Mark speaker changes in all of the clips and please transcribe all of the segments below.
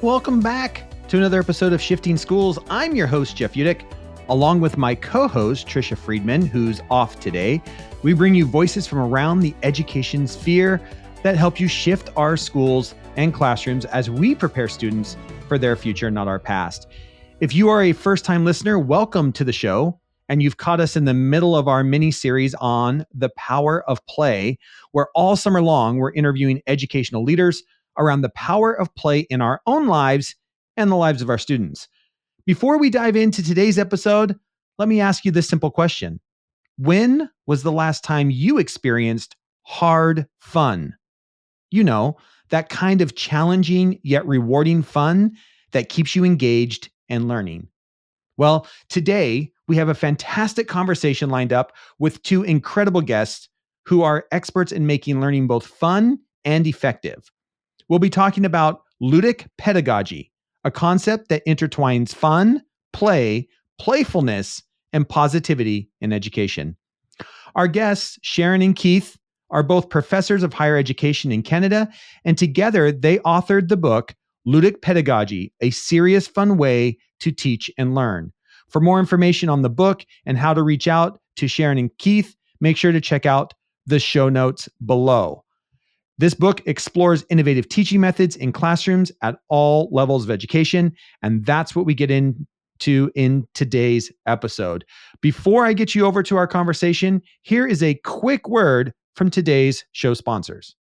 Speaker 1: Welcome back to another episode of Shifting Schools. I'm your host, Jeff Ludic, along with my co-host, Trisha Friedman, who's off today. We bring you voices from around the education sphere that help you shift our schools and classrooms as we prepare students for their future, not our past. If you are a first-time listener, welcome to the show. And you've caught us in the middle of our mini-series on the power of play, where all summer long, we're interviewing educational leaders around the power of play in our own lives and the lives of our students. Before we dive into today's episode, let me ask you this simple question. When was the last time you experienced hard fun? You know, that kind of challenging yet rewarding fun that keeps you engaged and learning. Well, today we have a fantastic conversation lined up with two incredible guests who are experts in making learning both fun and effective. We'll be talking about Ludic pedagogy, a concept that intertwines fun, play, playfulness, and positivity in education. Our guests, Sharon and Keith, are both professors of higher education in Canada, and together they authored the book, Ludic Pedagogy, a serious fun way to teach and learn. For more information on the book and how to reach out to Sharon and Keith, make sure to check out the show notes below. This book explores innovative teaching methods in classrooms at all levels of education, and that's what we get into in today's episode. Before I get you over to our conversation, here is a quick word from today's show sponsors.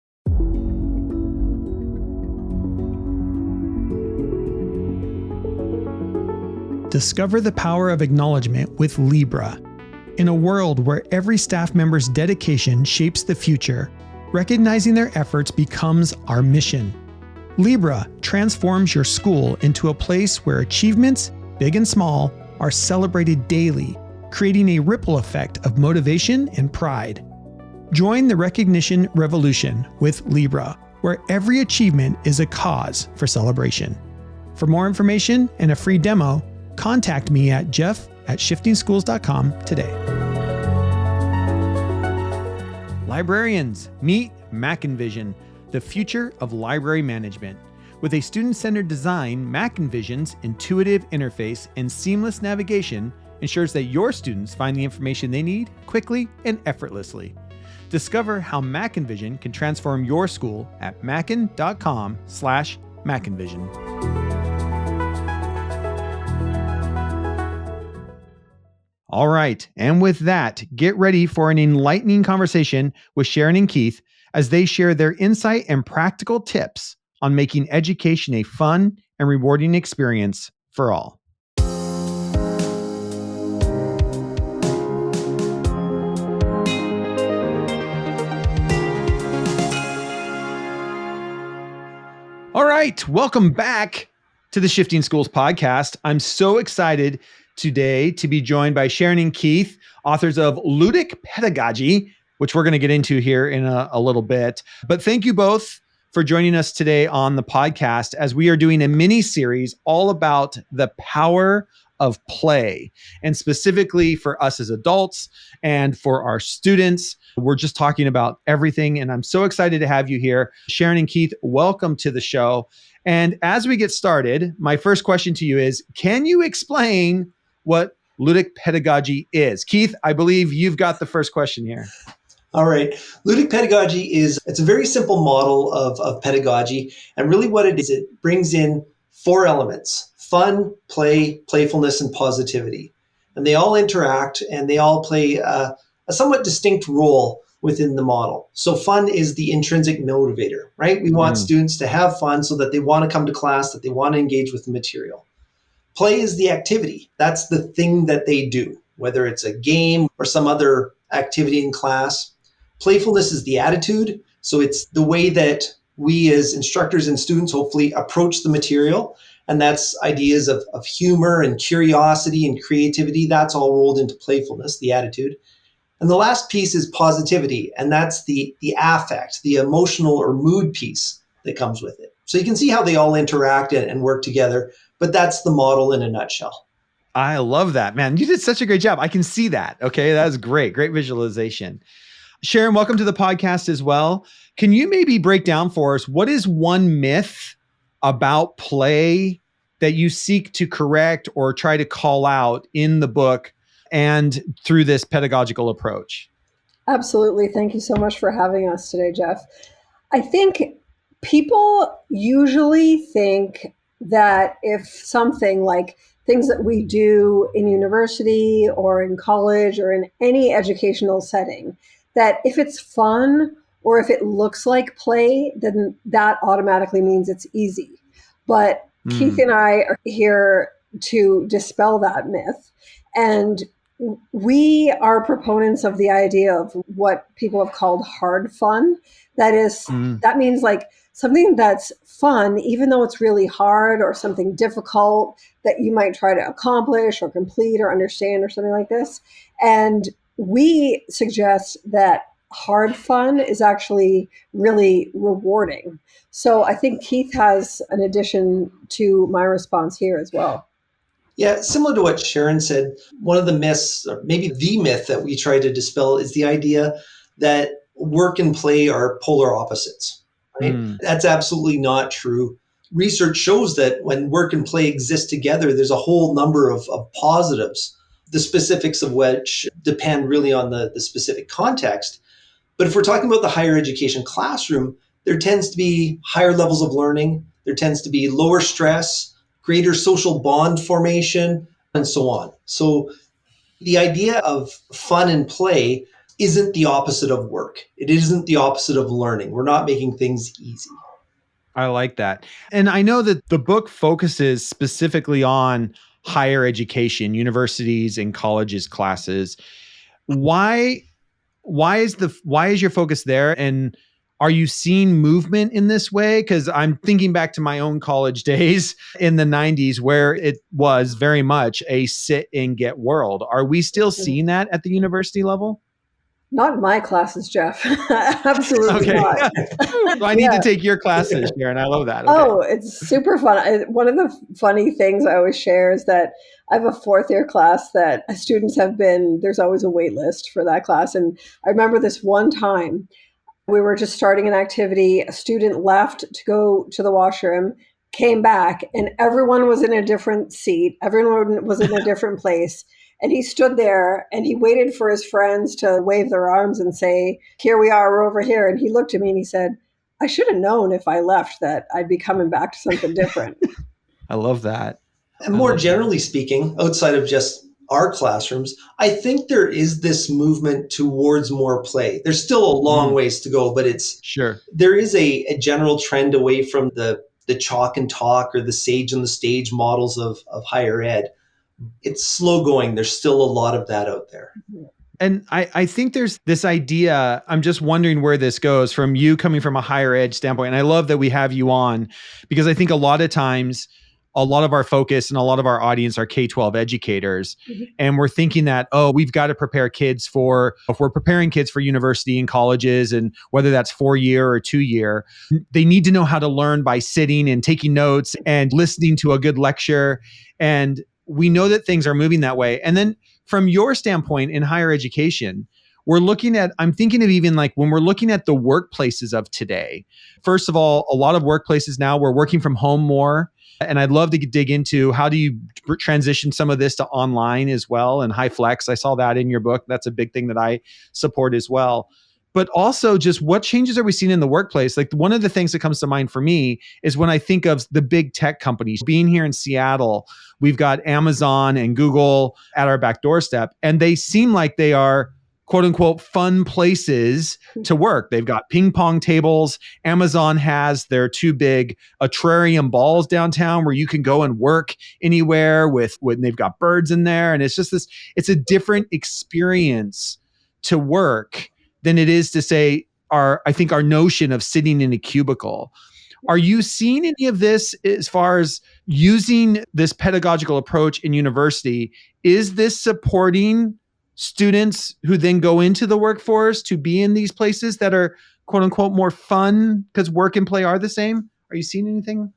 Speaker 1: Discover the power of acknowledgement with Lebra. In a world where every staff member's dedication shapes the future, recognizing their efforts becomes our mission. Lebra transforms your school into a place where achievements, big and small, are celebrated daily, creating a ripple effect of motivation and pride. Join the recognition revolution with Lebra, where every achievement is a cause for celebration. For more information and a free demo, contact me at jeff@shiftingschools.com today. Librarians, meet MackinVision, the future of library management. With a student-centered design, MackinVision's intuitive interface and seamless navigation ensures that your students find the information they need quickly and effortlessly. Discover how MackinVision can transform your school at mackin.com/MackinVision. All right, and with that, get ready for an enlightening conversation with Sharon and Keith as they share their insight and practical tips on making education a fun and rewarding experience for all. All right, welcome back to the Shifting Schools podcast. I'm so excited today to be joined by Sharon and Keith, authors of Ludic Pedagogy, which we're going to get into here in a little bit. But thank you both for joining us today on the podcast as we are doing a mini series all about the power of play, and specifically for us as adults and for our students. We're just talking about everything, and I'm so excited to have you here. Sharon and Keith, welcome to the show. And as we get started, my first question to you is, can you explain what Ludic pedagogy is? Keith, I believe you've got the first question here.
Speaker 2: All right. Ludic pedagogy it's a very simple model of pedagogy. And really what it is, it brings in 4 elements: fun, play, playfulness, and positivity. And they all interact and they all play a somewhat distinct role within the model. So fun is the intrinsic motivator, right? We want students to have fun so that they want to come to class, that they want to engage with the material. Play is the activity. That's the thing that they do, whether it's a game or some other activity in class. Playfulness is the attitude. So it's the way that we as instructors and students hopefully approach the material. And that's ideas of humor and curiosity and creativity. That's all rolled into playfulness, the attitude. And the last piece is positivity. And that's the affect, the emotional or mood piece that comes with it. So you can see how they all interact and work together, but that's the model in a nutshell.
Speaker 1: I love that, man. You did such a great job. I can see that. Okay. That's great. Great visualization. Sharon, welcome to the podcast as well. Can you maybe break down for us what is one myth about play that you seek to correct or try to call out in the book and through this pedagogical approach?
Speaker 3: Absolutely. Thank you so much for having us today, Jeff. I think people usually think that if something like things that we do in university or in college or in any educational setting, that if it's fun or if it looks like play, then that automatically means it's easy. But Keith and I are here to dispel that myth. And we are proponents of the idea of what people have called hard fun. That is, that means like something that's fun, even though it's really hard, or something difficult that you might try to accomplish or complete or understand or something like this. And we suggest that hard fun is actually really rewarding. So I think Keith has an addition to my response here as well.
Speaker 2: Yeah, similar to what Sharon said, one of the myths, or maybe the myth that we try to dispel, is the idea that work and play are polar opposites. Right? That's absolutely not true. Research shows that when work and play exist together, there's a whole number of positives, the specifics of which depend really on the specific context. But if we're talking about the higher education classroom, there tends to be higher levels of learning, there tends to be lower stress, greater social bond formation, and so on. So the idea of fun and play isn't the opposite of work. It isn't the opposite of learning. We're not making things easy.
Speaker 1: I like that. And I know that the book focuses specifically on higher education, universities and colleges classes. Why is your focus there? And are you seeing movement in this way? Because I'm thinking back to my own college days in the 90s where it was very much a sit and get world. Are we still seeing that at the university level?
Speaker 3: Not in my classes, Jeff. Absolutely not.
Speaker 1: I need to take your classes, Sharon. I love that.
Speaker 3: Okay. Oh, it's super fun. One of the funny things I always share is that I have a fourth year class that students there's always a wait list for that class. And I remember this one time we were just starting an activity. A student left to go to the washroom, came back, and everyone was in a different seat. Everyone was in a different place. And he stood there and he waited for his friends to wave their arms and say, "Here we are, we're over here." And he looked at me and he said, "I should have known if I left that I'd be coming back to something different."
Speaker 1: I love that.
Speaker 2: And more generally speaking, outside of just our classrooms, I think there is this movement towards more play. There's still a long ways to go, but there is a general trend away from the chalk and talk or the sage and the stage models of higher ed. It's slow going. There's still a lot of that out there.
Speaker 1: And I think there's this idea, I'm just wondering where this goes from you coming from a higher ed standpoint. And I love that we have you on because I think a lot of times, a lot of our focus and a lot of our audience are K-12 educators. And we're thinking that, we've got to prepare kids if we're preparing kids for university and colleges, and whether that's 4-year or 2-year, they need to know how to learn by sitting and taking notes and listening to a good lecture. And we know that things are moving that way. And then from your standpoint in higher education, I'm thinking of even like when we're looking at the workplaces of today. First of all, a lot of workplaces now, we're working from home more. And I'd love to dig into how do you transition some of this to online as well and high flex. I saw that in your book. That's a big thing that I support as well. But also just what changes are we seeing in the workplace? Like one of the things that comes to mind for me is when I think of the big tech companies. Being here in Seattle, we've got Amazon and Google at our back doorstep, and they seem like they are quote unquote fun places to work. They've got ping pong tables. Amazon has their 2 big terrarium balls downtown where you can go and work anywhere when they've got birds in there. And it's just it's a different experience to work than it is to say I think our notion of sitting in a cubicle. Are you seeing any of this as far as using this pedagogical approach in university? Is this supporting students who then go into the workforce to be in these places that are quote unquote more fun because work and play are the same? Are you seeing anything?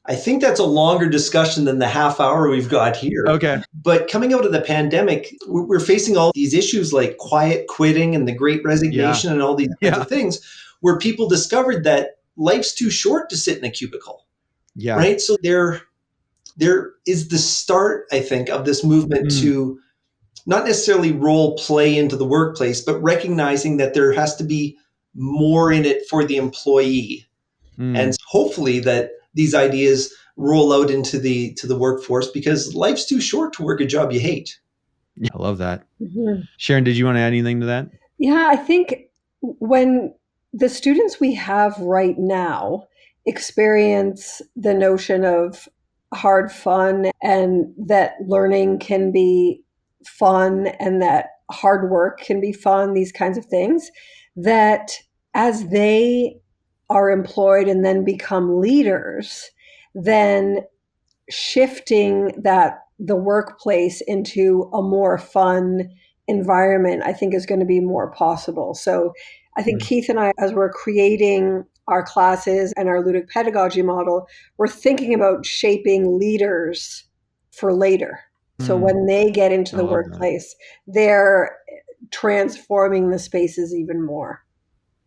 Speaker 2: I think that's a longer discussion than the half hour we've got here.
Speaker 1: Okay.
Speaker 2: But coming out of the pandemic, we're facing all these issues like quiet quitting and the great resignation and all these kinds of things where people discovered that life's too short to sit in a cubicle.
Speaker 1: Yeah.
Speaker 2: Right. So there is the start, I think, of this movement to not necessarily role play into the workplace, but recognizing that there has to be more in it for the employee. And hopefully that these ideas roll out into the workforce, because life's too short to work a job you hate.
Speaker 1: Yeah, I love that. Sharon, did you want to add anything to that?
Speaker 3: Yeah, I think when the students we have right now experience the notion of hard fun, and that learning can be fun, and that hard work can be fun, these kinds of things, that as they are employed and then become leaders, then shifting the workplace into a more fun environment, I think, is going to be more possible. So I think Keith and I, as we're creating our classes and our Ludic pedagogy model, we're thinking about shaping leaders for later. So when they get into the workplace, they're transforming the spaces even more.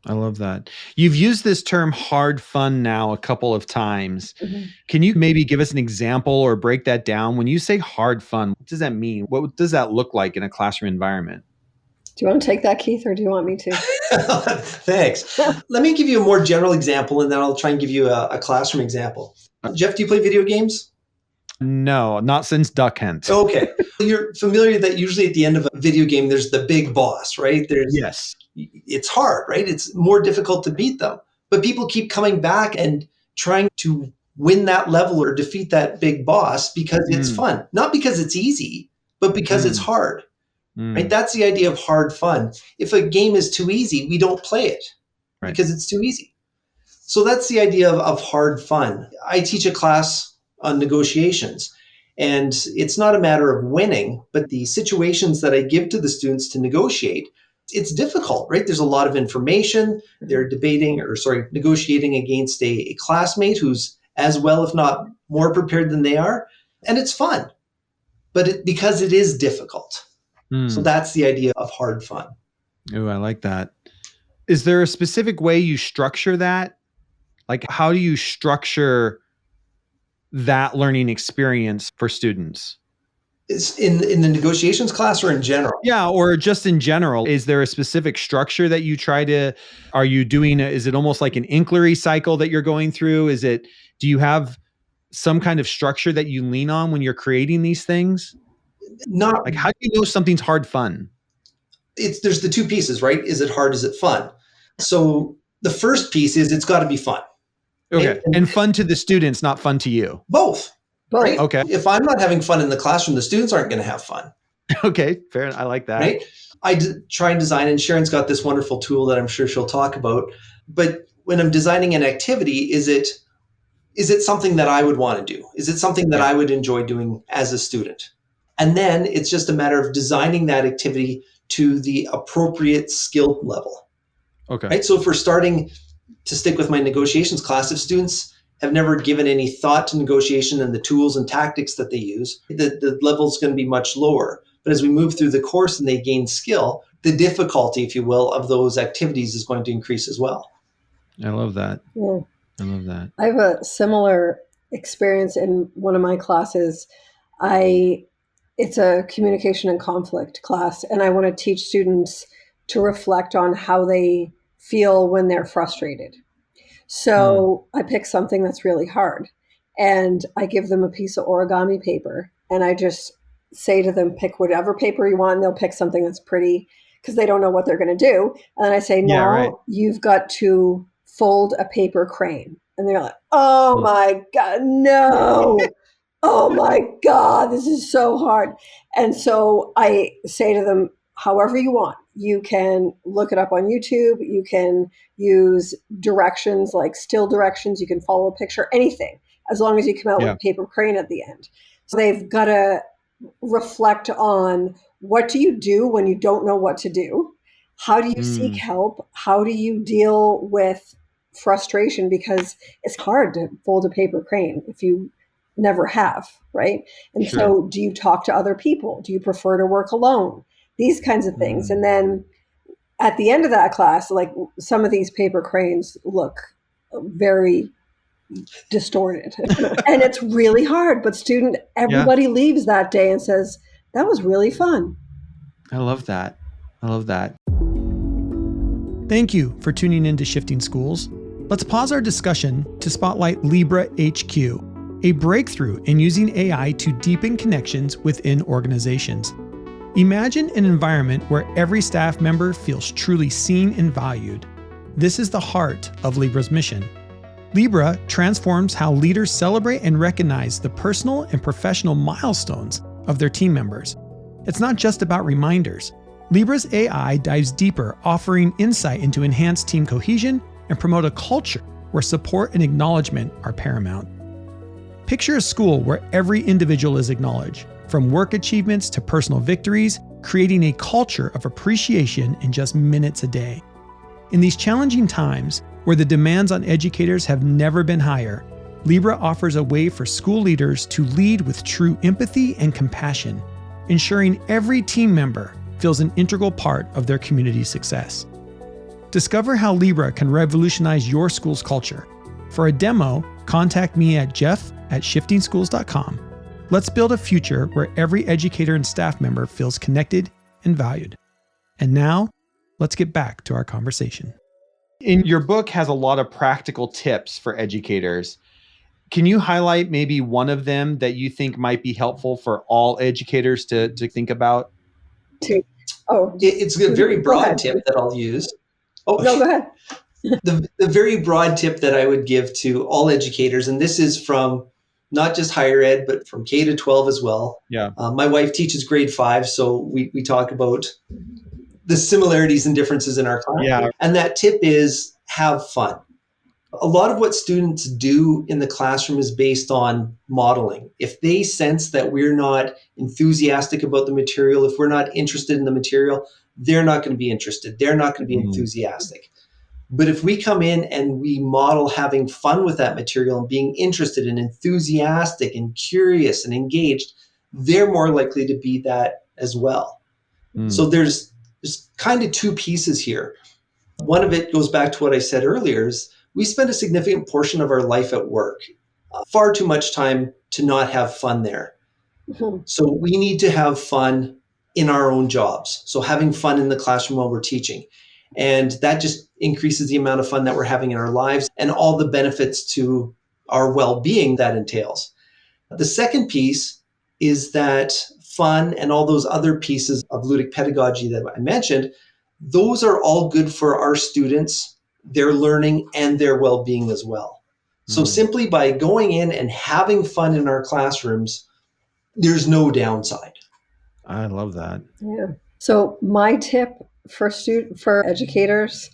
Speaker 1: I love that. You've used this term hard fun now a couple of times. Can you maybe give us an example or break that down? When you say hard fun, what does that mean? What does that look like in a classroom environment?
Speaker 3: Do you want to take that, Keith, or do you want me to?
Speaker 2: Thanks. Let me give you a more general example, and then I'll try and give you a classroom example. Jeff, do you play video games?
Speaker 1: No, not since Duck Hunt.
Speaker 2: Okay. You're familiar that usually at the end of a video game, there's the big boss, right?
Speaker 1: Yes.
Speaker 2: It's hard, right? It's more difficult to beat them. But people keep coming back and trying to win that level or defeat that big boss because it's fun. Not because it's easy, but because it's hard. Right? That's the idea of hard fun. If a game is too easy, we don't play it because it's too easy. So that's the idea of hard fun. I teach a class on negotiations, and it's not a matter of winning, but the situations that I give to the students to negotiate, it's difficult, right? There's a lot of information. They're negotiating against a classmate who's as well, if not more prepared than they are. And it's fun, but because it is difficult. So that's the idea of hard fun.
Speaker 1: Oh, I like that. Is there a specific way you structure that? Like, how do you structure that learning experience for students?
Speaker 2: Is in the negotiations class or in general?
Speaker 1: Yeah, or just in general. Is there a specific structure that you try to, are you doing, is it almost like an inquiry cycle that you're going through? Do you have some kind of structure that you lean on when you're creating these things?
Speaker 2: Not
Speaker 1: like, how do you know something's hard fun?
Speaker 2: There's the two pieces, right? Is it hard? Is it fun? So the first piece is it's got to be fun.
Speaker 1: Okay. And fun to the students, not fun to you.
Speaker 2: Both. Right?
Speaker 1: Okay.
Speaker 2: If I'm not having fun in the classroom, the students aren't going to have fun.
Speaker 1: Okay. Fair. I like that.
Speaker 2: Right? I try and design, and Sharon's got this wonderful tool that I'm sure she'll talk about. But when I'm designing an activity, is it something that I would want to do? Is it something that I would enjoy doing as a student? And then it's just a matter of designing that activity to the appropriate skill level.
Speaker 1: Okay.
Speaker 2: Right? So if we're starting to stick with my negotiations class, if students have never given any thought to negotiation and the tools and tactics that they use, the level is going to be much lower. But as we move through the course and they gain skill, the difficulty, if you will, of those activities is going to increase as well.
Speaker 1: I love that.
Speaker 3: Yeah.
Speaker 1: I love that.
Speaker 3: I have a similar experience in one of my classes. It's a communication and conflict class, and I want to teach students to reflect on how they feel when they're frustrated. So I pick something that's really hard, and I give them a piece of origami paper, and I just say to them, pick whatever paper you want, and they'll pick something that's pretty because they don't know what they're going to do. And then I say, now you've got to fold a paper crane. And they're like, oh my God, no. Oh my God, this is so hard. And so I say to them, however you want. You can look it up on YouTube. You can use directions like still directions. You can follow a picture, anything, as long as you come out with a paper crane at the end. So they've got to reflect on, what do you do when you don't know what to do? How do you seek help? How do you deal with frustration because it's hard to fold a paper crane if you never have, right? And
Speaker 1: Sure.
Speaker 3: so do you talk to other people? Do you prefer to work alone? These kinds of things. And then at the end of that class, like some of these paper cranes look very distorted and it's really hard, but everybody leaves that day and says, that was really fun.
Speaker 1: I love that. I love that. Thank you for tuning in to Shifting Schools. Let's pause our discussion to spotlight Lebra HQ, a breakthrough in using AI to deepen connections within organizations. Imagine an environment where every staff member feels truly seen and valued. This is the heart of Lebra's mission. Lebra transforms how leaders celebrate and recognize the personal and professional milestones of their team members. It's not just about reminders. Lebra's AI dives deeper, offering insight into enhanced team cohesion and promote a culture where support and acknowledgement are paramount. Picture a school where every individual is acknowledged, from work achievements to personal victories, creating a culture of appreciation in just minutes a day. In these challenging times, where the demands on educators have never been higher, Lebra offers a way for school leaders to lead with true empathy and compassion, ensuring every team member feels an integral part of their community's success. Discover how Lebra can revolutionize your school's culture. For a demo, contact me at jeff@shiftingschools.com. Let's build a future where every educator and staff member feels connected and valued. And now, let's get back to our conversation. In your book has a lot of practical tips for educators. Can you highlight maybe one of them that you think might be helpful for all educators to think about?
Speaker 2: It's a very broad tip that I'll use.
Speaker 3: No, go ahead.
Speaker 2: The very broad tip that I would give to all educators, and this is from not just higher ed, but from K to 12 as well.
Speaker 1: Yeah.
Speaker 2: My wife teaches grade 5, so we talk about the similarities and differences in our class.
Speaker 1: Yeah.
Speaker 2: And that tip is have fun. A lot of what students do in the classroom is based on modeling. If they sense that we're not enthusiastic about the material, if we're not interested in the material, they're not going to be interested. They're not going to be enthusiastic. But if we come in and we model having fun with that material and being interested and enthusiastic and curious and engaged, they're more likely to be that as well. So there's kind of two pieces here. One of it goes back to what I said earlier, is we spend a significant portion of our life at work, far too much time to not have fun there. So we need to have fun in our own jobs. So having fun in the classroom while we're teaching. And that just increases the amount of fun that we're having in our lives and all the benefits to our well-being that entails. The second piece is that fun and all those other pieces of Ludic pedagogy that I mentioned, those are all good for our students, their learning, and their well-being as well. So simply by going in and having fun in our classrooms, there's no downside.
Speaker 1: I love that.
Speaker 3: Yeah. So my tip for educators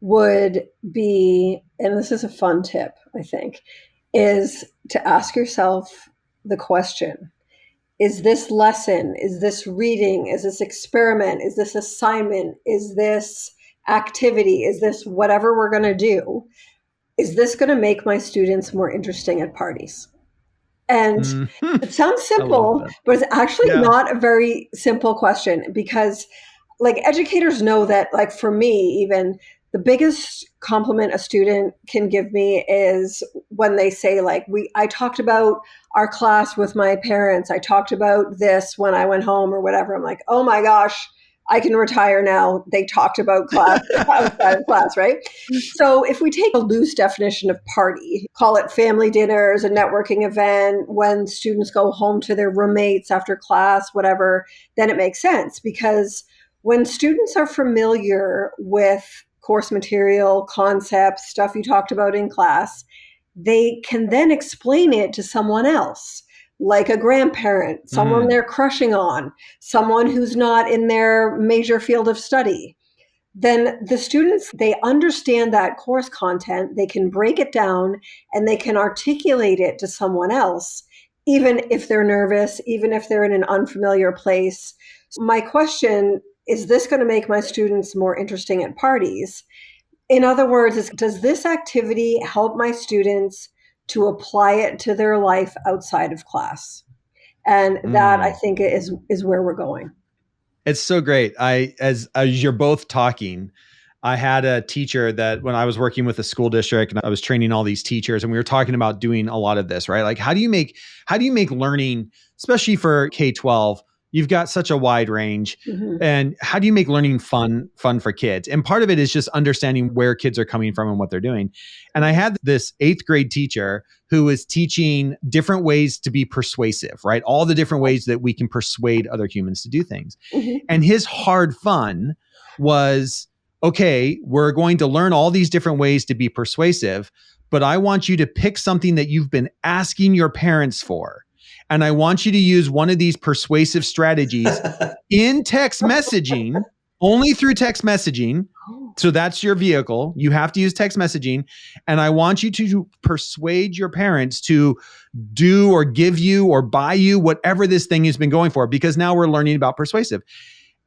Speaker 3: would be, and this is a fun tip, I think, is to ask yourself the question, is this lesson, is this reading, is this experiment, is this assignment, is this activity, is this whatever we're going to do, is this going to make my students more interesting at parties? And it sounds simple, but it's actually not a very simple question, because like educators know that, like for me, even the biggest compliment a student can give me is when they say like, I talked about our class with my parents. I talked about this when I went home or whatever. I'm like, oh my gosh, I can retire now. They talked about class outside of class, right? So if we take a loose definition of party, call it family dinners, a networking event, when students go home to their roommates after class, whatever, then it makes sense. Because when students are familiar with course material, concepts, stuff you talked about in class, they can then explain it to someone else, like a grandparent, someone they're crushing on, someone who's not in their major field of study. Then the students, they understand that course content, they can break it down, and they can articulate it to someone else, even if they're nervous, even if they're in an unfamiliar place. So my question, is this going to make my students more interesting at parties? In other words, does this activity help my students to apply it to their life outside of class? And that, I think, is where we're going.
Speaker 1: It's so great. As you're both talking, I had a teacher that when I was working with a school district and I was training all these teachers, and we were talking about doing a lot of this, right? Like how do you make learning, especially for K-12, you've got such a wide range. And how do you make learning fun for kids? And part of it is just understanding where kids are coming from and what they're doing. And I had this 8th grade teacher who was teaching different ways to be persuasive, right? All the different ways that we can persuade other humans to do things. And his hard fun was, okay, we're going to learn all these different ways to be persuasive, but I want you to pick something that you've been asking your parents for. And I want you to use one of these persuasive strategies in text messaging, only through text messaging. So that's your vehicle. You have to use text messaging. And I want you to persuade your parents to do or give you or buy you whatever this thing has been going for, because now we're learning about persuasive.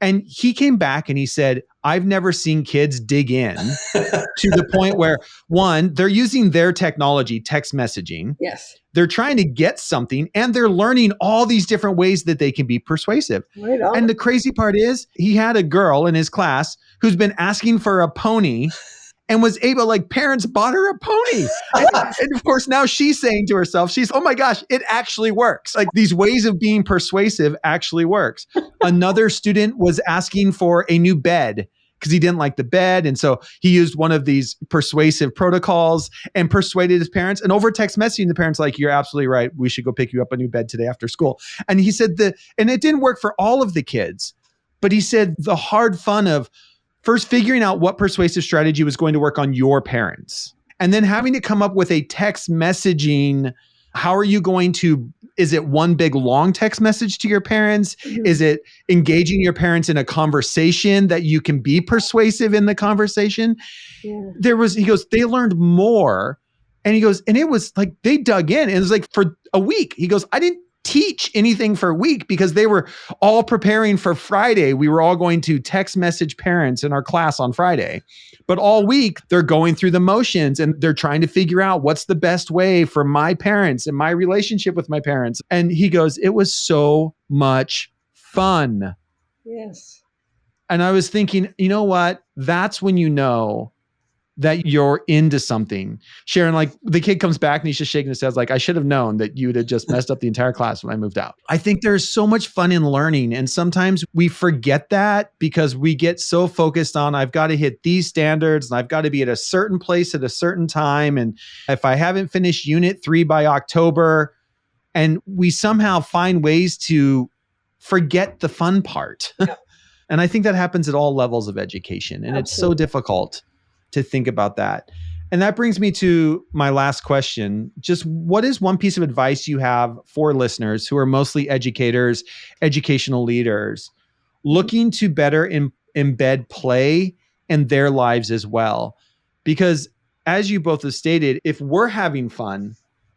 Speaker 1: And he came back and he said, I've never seen kids dig in to the point where, one, they're using their technology, text messaging.
Speaker 3: Yes.
Speaker 1: They're trying to get something and they're learning all these different ways that they can be persuasive.
Speaker 3: Right on.
Speaker 1: And the crazy part is he had a girl in his class who's been asking for a pony and was able, like, parents bought her a pony. And of course, now she's saying to herself, oh my gosh, it actually works. Like, these ways of being persuasive actually works. Another student was asking for a new bed because he didn't like the bed. And so he used one of these persuasive protocols and persuaded his parents. And over text messaging, the parents like, you're absolutely right. We should go pick you up a new bed today after school. And he said and it didn't work for all of the kids, but he said the hard fun of first figuring out what persuasive strategy was going to work on your parents, and then having to come up with a text messaging. How are you going to, is it one big long text message to your parents? Is it engaging your parents in a conversation that you can be persuasive in the conversation? Yeah. He goes, they learned more. And he goes, and it was like, they dug in. And it was like for a week. He goes, I didn't teach anything for a week because they were all preparing for Friday. We were all going to text message parents in our class on Friday. But all week, they're going through the motions and they're trying to figure out what's the best way for my parents and my relationship with my parents. And he goes, it was so much fun.
Speaker 3: Yes.
Speaker 1: And I was thinking, you know what? That's when you know that you're into something. Sharon, like, the kid comes back and he's just shaking his head like, I should have known that you'd have just messed up the entire class when I moved out. I think there's so much fun in learning. And sometimes we forget that because we get so focused on, I've got to hit these standards and I've got to be at a certain place at a certain time. And if I haven't finished unit 3 by October, and we somehow find ways to forget the fun part. And I think that happens at all levels of education. And Absolutely. It's so difficult to think about that. And that brings me to my last question. Just what is one piece of advice you have for listeners who are mostly educators, educational leaders, looking to better embed play in their lives as well? Because as you both have stated, if we're having fun,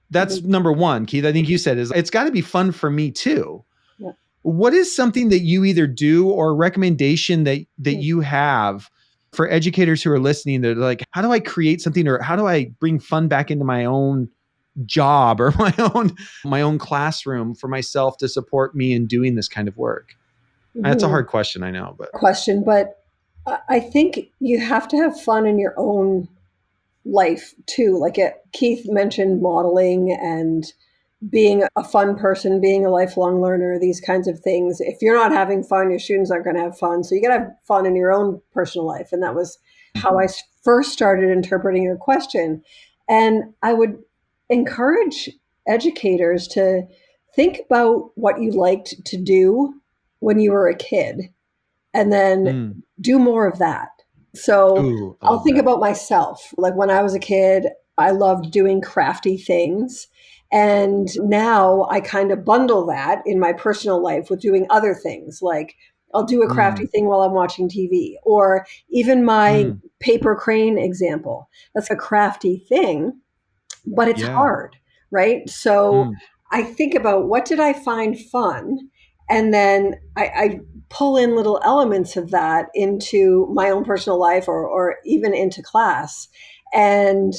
Speaker 1: that's number one, Keith, I think you said, is it's got to be fun for me too. Yeah. What is something that you either do or a recommendation that you have for educators who are listening, they're like, how do I create something, or how do I bring fun back into my own job or my own classroom for myself to support me in doing this kind of work? That's a hard question, I know, but
Speaker 3: I think you have to have fun in your own life too. Like Keith mentioned modeling and being a fun person, being a lifelong learner, these kinds of things. If you're not having fun, your students aren't going to have fun. So you got to have fun in your own personal life. And that was how I first started interpreting your question. And I would encourage educators to think about what you liked to do when you were a kid, and then do more of that. So I'll think about myself. Like when I was a kid, I loved doing crafty things. And now I kind of bundle that in my personal life with doing other things. Like I'll do a crafty thing while I'm watching TV, or even my paper crane example. That's a crafty thing, but it's hard, right? So I think about, what did I find fun? And then I pull in little elements of that into my own personal life or even into class. And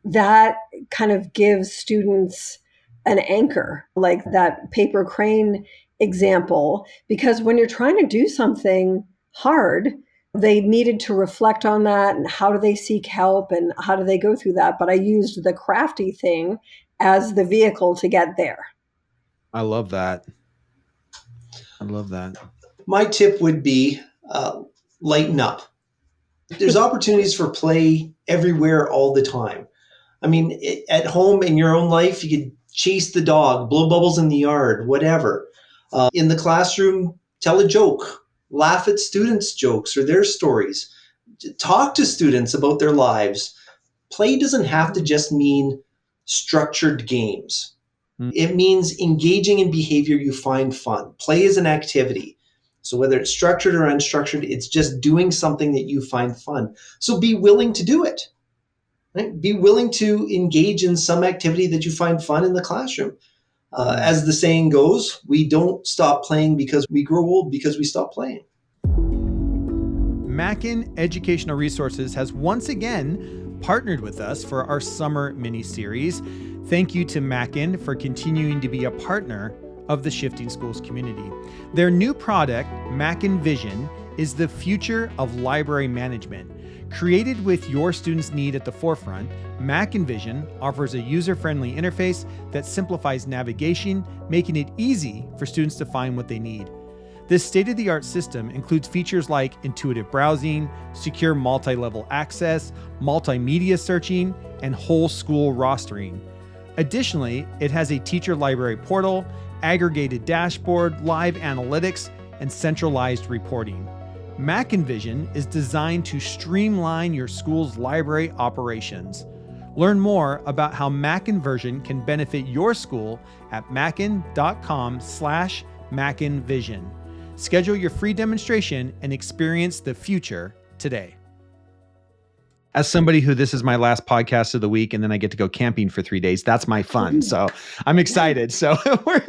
Speaker 3: that kind of gives students an anchor, like that paper crane example, because when you're trying to do something hard, they needed to reflect on that and how do they seek help and how do they go through that. But I used the crafty thing as the vehicle to get there.
Speaker 1: I love that. I love that.
Speaker 2: My tip would be lighten up. There's opportunities for play everywhere all the time. I mean, at home in your own life, you could chase the dog, blow bubbles in the yard, whatever. In the classroom, tell a joke, laugh at students' jokes or their stories, talk to students about their lives. Play doesn't have to just mean structured games. It means engaging in behavior you find fun. Play is an activity. So whether it's structured or unstructured, it's just doing something that you find fun. So be willing to do it. Right? Be willing to engage in some activity that you find fun in the classroom. As the saying goes, we don't stop playing because we grow old, because we stop playing.
Speaker 1: Mackin Educational Resources has once again partnered with us for our summer mini-series. Thank you to Mackin for continuing to be a partner of the Shifting Schools community. Their new product, MackinVision, is the future of library management. Created with your students' need at the forefront, MackinVision offers a user-friendly interface that simplifies navigation, making it easy for students to find what they need. This state-of-the-art system includes features like intuitive browsing, secure multi-level access, multimedia searching, and whole school rostering. Additionally, it has a teacher library portal, aggregated dashboard, live analytics, and centralized reporting. MackinVision is designed to streamline your school's library operations. Learn more about how MackinVision can benefit your school at mackin.com/MackinVision. Schedule your free demonstration and experience the future today. As somebody who this is my last podcast of the week and then I get to go camping for 3 days, that's my fun. So I'm excited. So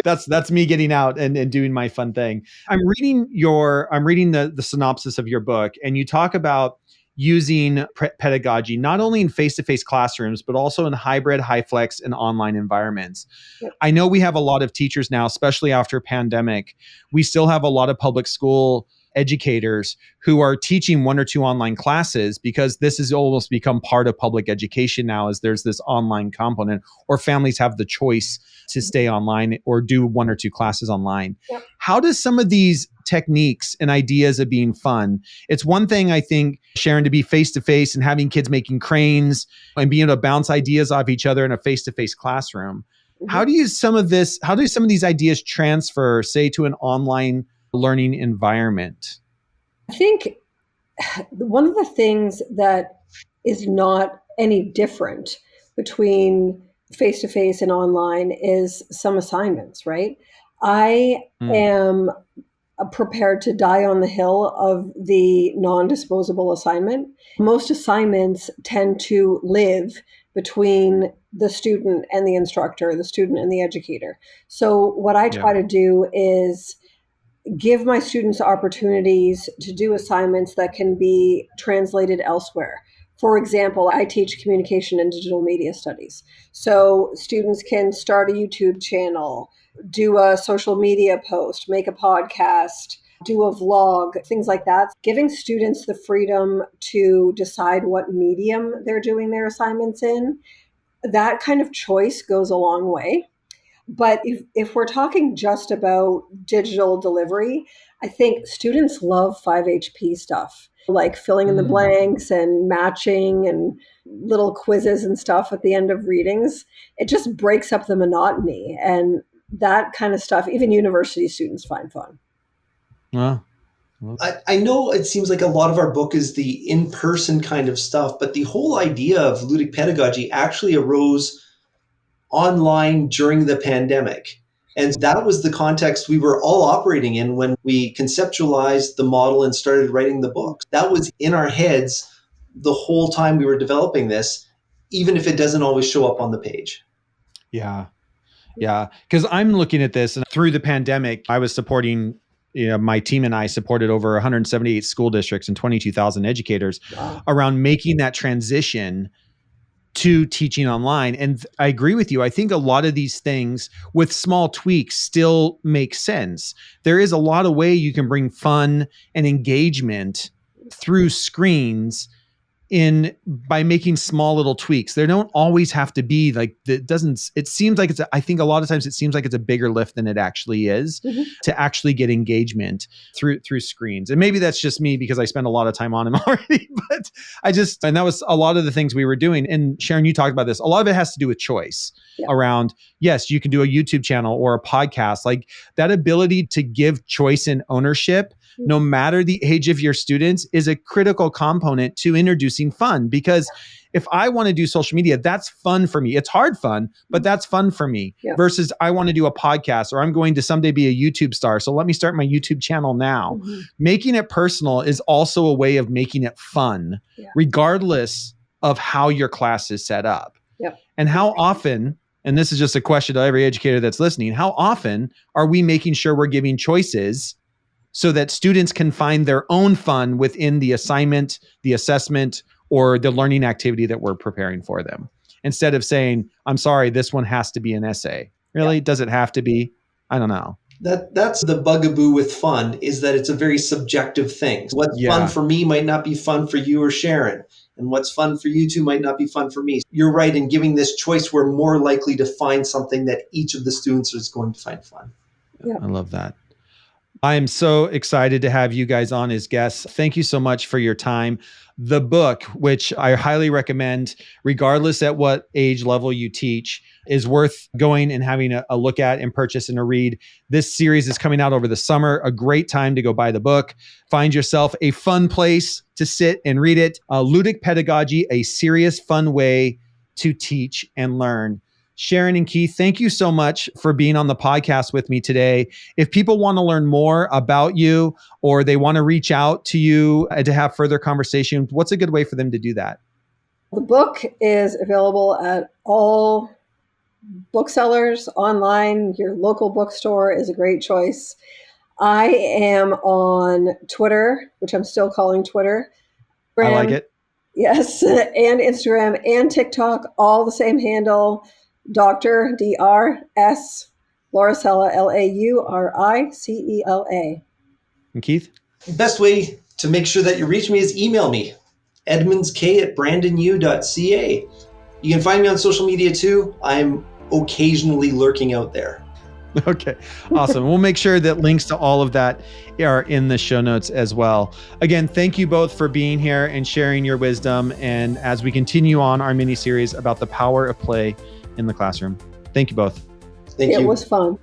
Speaker 1: that's me getting out and doing my fun thing. I'm reading the synopsis of your book, and you talk about using pedagogy not only in face-to-face classrooms, but also in hybrid, high flex, and online environments. Yep. I know we have a lot of teachers now, especially after pandemic. We still have a lot of public school educators who are teaching 1 or 2 online classes because this has almost become part of public education now, as there's this online component, or families have the choice to stay online or do 1 or 2 classes online. Yep. How does some of these techniques and ideas of being fun, it's one thing, I think, Sharon, to be face-to-face and having kids making cranes and being able to bounce ideas off each other in a face-to-face classroom. Mm-hmm. How do some of these ideas transfer, say, to an online learning environment?
Speaker 3: I think one of the things that is not any different between face-to-face and online is some assignments, right? I am prepared to die on the hill of the non-disposable assignment. Most assignments tend to live between the student and the instructor, the student and the educator. So what I try to do is give my students opportunities to do assignments that can be translated elsewhere. For example, I teach communication and digital media studies. So students can start a YouTube channel, do a social media post, make a podcast, do a vlog, things like that. Giving students the freedom to decide what medium they're doing their assignments in, that kind of choice goes a long way. But if we're talking just about digital delivery, I think students love 5HP stuff, like filling in the blanks and matching and little quizzes and stuff at the end of readings. It just breaks up the monotony, and that kind of stuff, even university students find fun.
Speaker 1: Wow.
Speaker 2: I know it seems like a lot of our book is the in-person kind of stuff, but the whole idea of ludic pedagogy actually arose online during the pandemic. And that was the context we were all operating in when we conceptualized the model and started writing the book. That was in our heads the whole time we were developing this, even if it doesn't always show up on the page.
Speaker 1: Yeah. Yeah. Because I'm looking at this, and through the pandemic, I was supporting, my team and I supported over 178 school districts and 22,000 educators around making that transition to teaching online. And I agree with you. I think a lot of these things with small tweaks still make sense. There is a lot of way you can bring fun and engagement through screens by making small little tweaks. They don't always have to be like, it seems like I think a lot of times it seems like it's a bigger lift than it actually is to actually get engagement through screens. And maybe that's just me because I spend a lot of time on them already, but and that was a lot of the things we were doing. And Sharon, you talked about this. A lot of it has to do with choice around, yes, you can do a YouTube channel or a podcast, like that ability to give choice and ownership no matter the age of your students is a critical component to introducing fun. Because if I want to do social media, that's fun for me. It's hard fun, but that's fun for me versus I want to do a podcast or I'm going to someday be a YouTube star. So let me start my YouTube channel now. Making it personal is also a way of making it fun, regardless of how your class is set up. And how often, and this is just a question to every educator that's listening, how often are we making sure we're giving choices so that students can find their own fun within the assignment, the assessment, or the learning activity that we're preparing for them? Instead of saying, I'm sorry, this one has to be an essay. Really? Does it have to be? I don't know.
Speaker 2: That's the bugaboo with fun, is that it's a very subjective thing. What's fun for me might not be fun for you or Sharon. And what's fun for you two might not be fun for me. You're right. In giving this choice, we're more likely to find something that each of the students is going to find fun.
Speaker 1: I love that. I am so excited to have you guys on as guests. Thank you so much for your time. The book, which I highly recommend, regardless at what age level you teach, is worth going and having a look at and purchase and a read. This series is coming out over the summer. A great time to go buy the book. Find yourself a fun place to sit and read it. Ludic Pedagogy, a serious, fun way to teach and learn. Sharon and Keith, thank you so much for being on the podcast with me today. If people want to learn more about you or they want to reach out to you to have further conversations, what's a good way for them to do that?
Speaker 3: The book is available at all booksellers online. Your local bookstore is a great choice. I am on Twitter, which I'm still calling Twitter.
Speaker 1: I like it.
Speaker 3: Yes, and Instagram and TikTok, all the same handle. Dr. D.R.S. Lauricella, Lauricella.
Speaker 1: And Keith?
Speaker 2: The best way to make sure that you reach me is email me, edmundsk@brandonu.ca. You can find me on social media too. I'm occasionally lurking out there.
Speaker 1: Okay, awesome. We'll make sure that links to all of that are in the show notes as well. Again, thank you both for being here and sharing your wisdom. And as we continue on our mini series about the power of play in the classroom. Thank you both.
Speaker 2: Thank you.
Speaker 3: It was fun.